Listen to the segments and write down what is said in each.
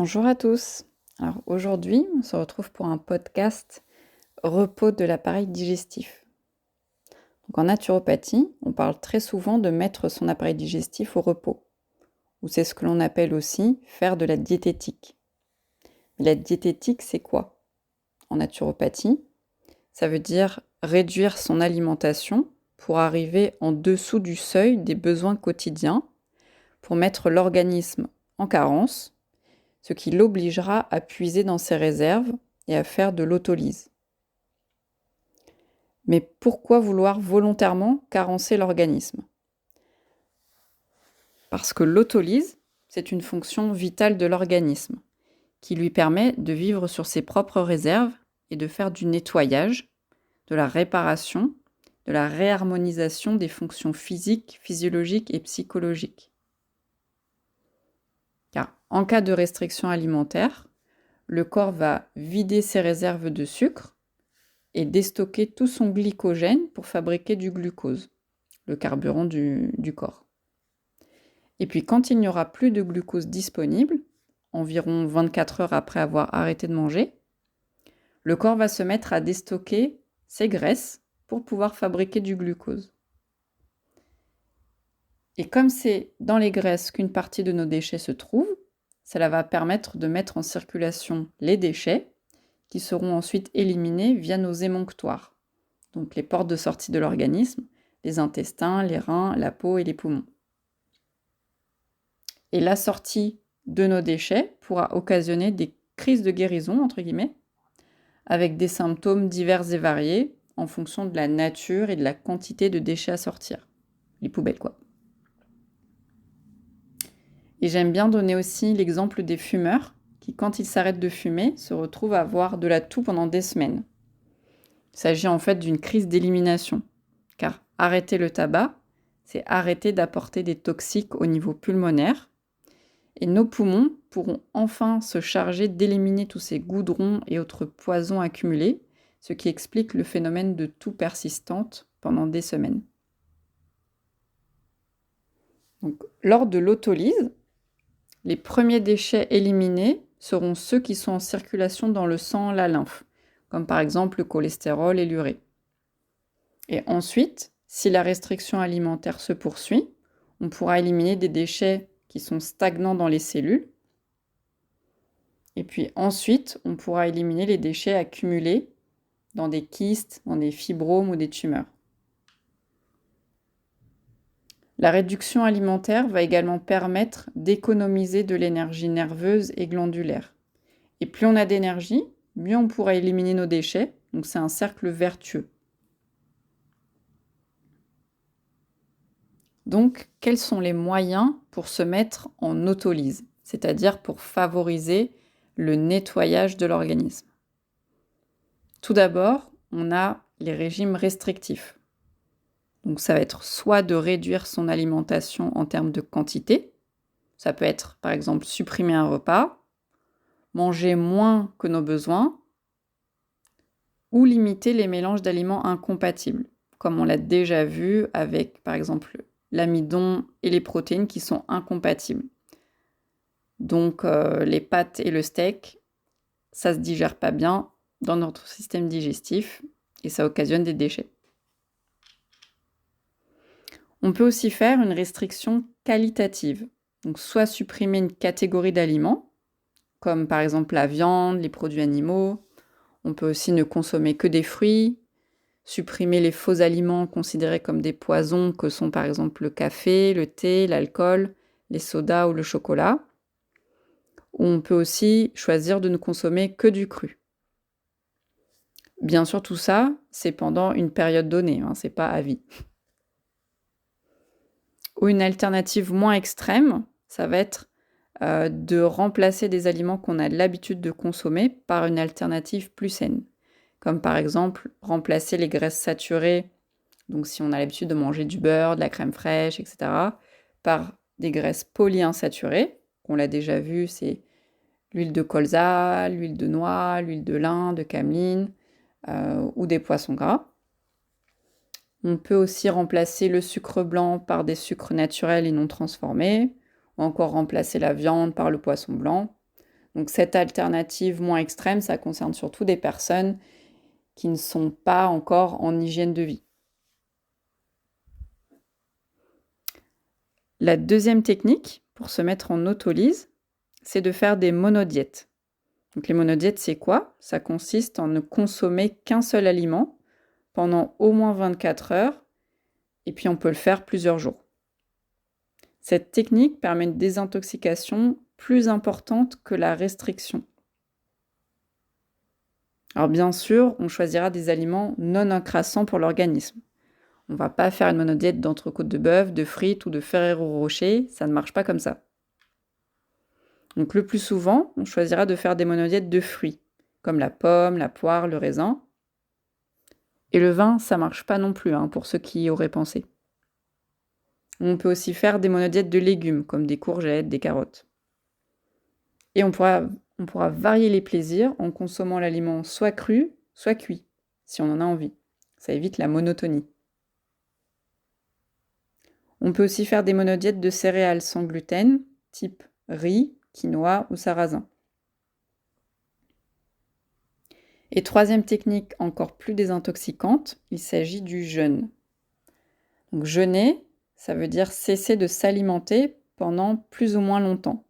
Bonjour à tous. Alors aujourd'hui, on se retrouve pour un podcast repos de l'appareil digestif. Donc en naturopathie, on parle très souvent de mettre son appareil digestif au repos, ou c'est ce que l'on appelle aussi faire de la diététique. Mais la diététique, c'est quoi? En naturopathie, ça veut dire réduire son alimentation pour arriver en dessous du seuil des besoins quotidiens, pour mettre l'organisme en carence, ce qui l'obligera à puiser dans ses réserves et à faire de l'autolyse. Mais pourquoi vouloir volontairement carencer l'organisme? Parce que l'autolyse, c'est une fonction vitale de l'organisme, qui lui permet de vivre sur ses propres réserves et de faire du nettoyage, de la réparation, de la réharmonisation des fonctions physiques, physiologiques et psychologiques. Car en cas de restriction alimentaire, le corps va vider ses réserves de sucre et déstocker tout son glycogène pour fabriquer du glucose, le carburant du corps. Et puis quand il n'y aura plus de glucose disponible, environ 24 heures après avoir arrêté de manger, le corps va se mettre à déstocker ses graisses pour pouvoir fabriquer du glucose. Et comme c'est dans les graisses qu'une partie de nos déchets se trouve, cela va permettre de mettre en circulation les déchets qui seront ensuite éliminés via nos émonctoires, donc les portes de sortie de l'organisme, les intestins, les reins, la peau et les poumons. Et la sortie de nos déchets pourra occasionner des crises de guérison, entre guillemets, avec des symptômes divers et variés en fonction de la nature et de la quantité de déchets à sortir. Les poubelles, quoi. Et j'aime bien donner aussi l'exemple des fumeurs qui, quand ils s'arrêtent de fumer, se retrouvent à avoir de la toux pendant des semaines. Il s'agit en fait d'une crise d'élimination, car arrêter le tabac, c'est arrêter d'apporter des toxiques au niveau pulmonaire, et nos poumons pourront enfin se charger d'éliminer tous ces goudrons et autres poisons accumulés, ce qui explique le phénomène de toux persistante pendant des semaines. Donc, lors de l'autolyse, les premiers déchets éliminés seront ceux qui sont en circulation dans le sang, la lymphe, comme par exemple le cholestérol et l'urée. Et ensuite, si la restriction alimentaire se poursuit, on pourra éliminer des déchets qui sont stagnants dans les cellules. Et puis ensuite, on pourra éliminer les déchets accumulés dans des kystes, dans des fibromes ou des tumeurs. La réduction alimentaire va également permettre d'économiser de l'énergie nerveuse et glandulaire. Et plus on a d'énergie, mieux on pourra éliminer nos déchets. Donc c'est un cercle vertueux. Donc, quels sont les moyens pour se mettre en autolyse, c'est-à-dire pour favoriser le nettoyage de l'organisme? Tout d'abord, on a les régimes restrictifs. Donc ça va être soit de réduire son alimentation en termes de quantité, ça peut être par exemple supprimer un repas, manger moins que nos besoins, ou limiter les mélanges d'aliments incompatibles, comme on l'a déjà vu avec par exemple l'amidon et les protéines qui sont incompatibles. Donc les pâtes et le steak, ça se digère pas bien dans notre système digestif et ça occasionne des déchets. On peut aussi faire une restriction qualitative, donc soit supprimer une catégorie d'aliments, comme par exemple la viande, les produits animaux. On peut aussi ne consommer que des fruits, supprimer les faux aliments considérés comme des poisons que sont par exemple le café, le thé, l'alcool, les sodas ou le chocolat. On peut aussi choisir de ne consommer que du cru. Bien sûr, tout ça, c'est pendant une période donnée, c'est pas à vie. Ou une alternative moins extrême, ça va être de remplacer des aliments qu'on a l'habitude de consommer par une alternative plus saine. Comme par exemple remplacer les graisses saturées, donc si on a l'habitude de manger du beurre, de la crème fraîche, etc., par des graisses polyinsaturées. On l'a déjà vu, c'est l'huile de colza, l'huile de noix, l'huile de lin, de cameline ou des poissons gras. On peut aussi remplacer le sucre blanc par des sucres naturels et non transformés, ou encore remplacer la viande par le poisson blanc. Donc cette alternative moins extrême, ça concerne surtout des personnes qui ne sont pas encore en hygiène de vie. La deuxième technique pour se mettre en autolyse, c'est de faire des monodiètes. Donc les monodiètes, c'est quoi? Ça consiste en ne consommer qu'un seul aliment pendant au moins 24 heures, et puis on peut le faire plusieurs jours. Cette technique permet une désintoxication plus importante que la restriction. Alors bien sûr, on choisira des aliments non encrassants pour l'organisme. On ne va pas faire une monodiète d'entrecôte de bœuf, de frites ou de Ferrero Rocher, ça ne marche pas comme ça. Donc le plus souvent, on choisira de faire des monodiètes de fruits, comme la pomme, la poire, le raisin. Et le vin, ça marche pas non plus, pour ceux qui y auraient pensé. On peut aussi faire des monodiètes de légumes, comme des courgettes, des carottes. Et on pourra varier les plaisirs en consommant l'aliment soit cru, soit cuit, si on en a envie. Ça évite la monotonie. On peut aussi faire des monodiètes de céréales sans gluten, type riz, quinoa ou sarrasin. Et troisième technique encore plus désintoxicante, il s'agit du jeûne. Donc jeûner, ça veut dire cesser de s'alimenter pendant plus ou moins longtemps.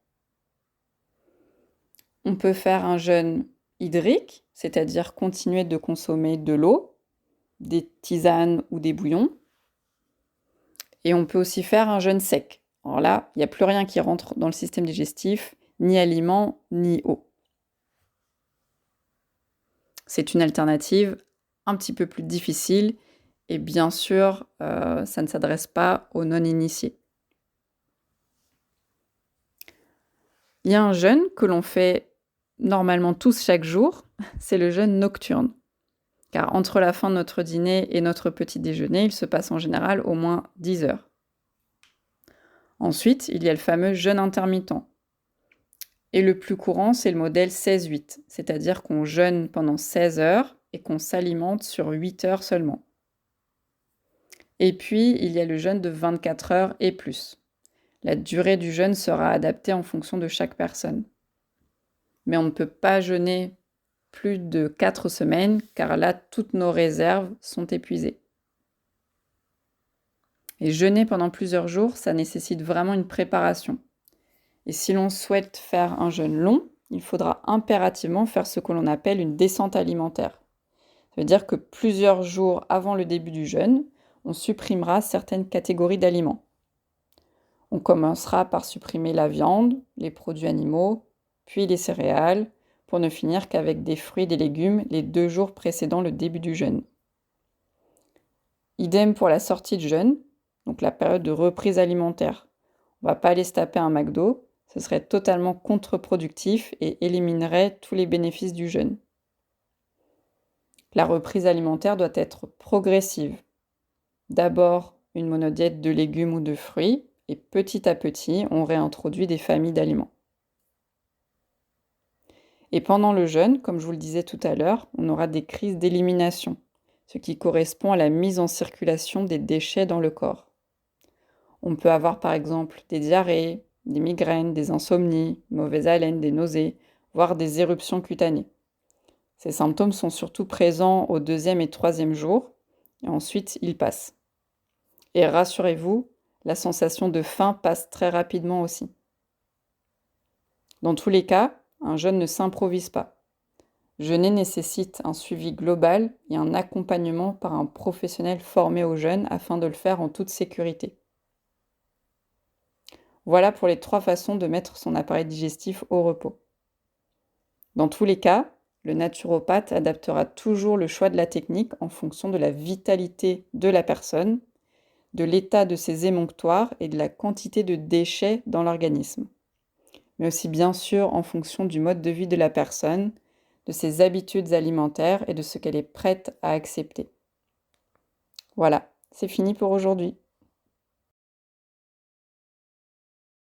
On peut faire un jeûne hydrique, c'est-à-dire continuer de consommer de l'eau, des tisanes ou des bouillons. Et on peut aussi faire un jeûne sec. Alors là, il n'y a plus rien qui rentre dans le système digestif, ni aliments, ni eau. C'est une alternative un petit peu plus difficile et bien sûr, ça ne s'adresse pas aux non-initiés. Il y a un jeûne que l'on fait normalement tous chaque jour, c'est le jeûne nocturne. Car entre la fin de notre dîner et notre petit déjeuner, il se passe en général au moins 10 heures. Ensuite, il y a le fameux jeûne intermittent. Et le plus courant, c'est le modèle 16-8, c'est-à-dire qu'on jeûne pendant 16 heures et qu'on s'alimente sur 8 heures seulement. Et puis, il y a le jeûne de 24 heures et plus. La durée du jeûne sera adaptée en fonction de chaque personne. Mais on ne peut pas jeûner plus de 4 semaines, car là, toutes nos réserves sont épuisées. Et jeûner pendant plusieurs jours, ça nécessite vraiment une préparation. Et si l'on souhaite faire un jeûne long, il faudra impérativement faire ce que l'on appelle une descente alimentaire. Ça veut dire que plusieurs jours avant le début du jeûne, on supprimera certaines catégories d'aliments. On commencera par supprimer la viande, les produits animaux, puis les céréales, pour ne finir qu'avec des fruits et des légumes les 2 jours précédant le début du jeûne. Idem pour la sortie de jeûne, donc la période de reprise alimentaire. On ne va pas aller se taper un McDo, ce serait totalement contre-productif et éliminerait tous les bénéfices du jeûne. La reprise alimentaire doit être progressive. D'abord, une monodiète de légumes ou de fruits, et petit à petit, on réintroduit des familles d'aliments. Et pendant le jeûne, comme je vous le disais tout à l'heure, on aura des crises d'élimination, ce qui correspond à la mise en circulation des déchets dans le corps. On peut avoir par exemple des diarrhées, des migraines, des insomnies, mauvaise haleine, des nausées, voire des éruptions cutanées. Ces symptômes sont surtout présents au 2e et 3e jour, et ensuite ils passent. Et rassurez-vous, la sensation de faim passe très rapidement aussi. Dans tous les cas, un jeûne ne s'improvise pas. Jeûner nécessite un suivi global et un accompagnement par un professionnel formé au jeûne afin de le faire en toute sécurité. Voilà pour les 3 façons de mettre son appareil digestif au repos. Dans tous les cas, le naturopathe adaptera toujours le choix de la technique en fonction de la vitalité de la personne, de l'état de ses émonctoires et de la quantité de déchets dans l'organisme. Mais aussi bien sûr en fonction du mode de vie de la personne, de ses habitudes alimentaires et de ce qu'elle est prête à accepter. Voilà, c'est fini pour aujourd'hui.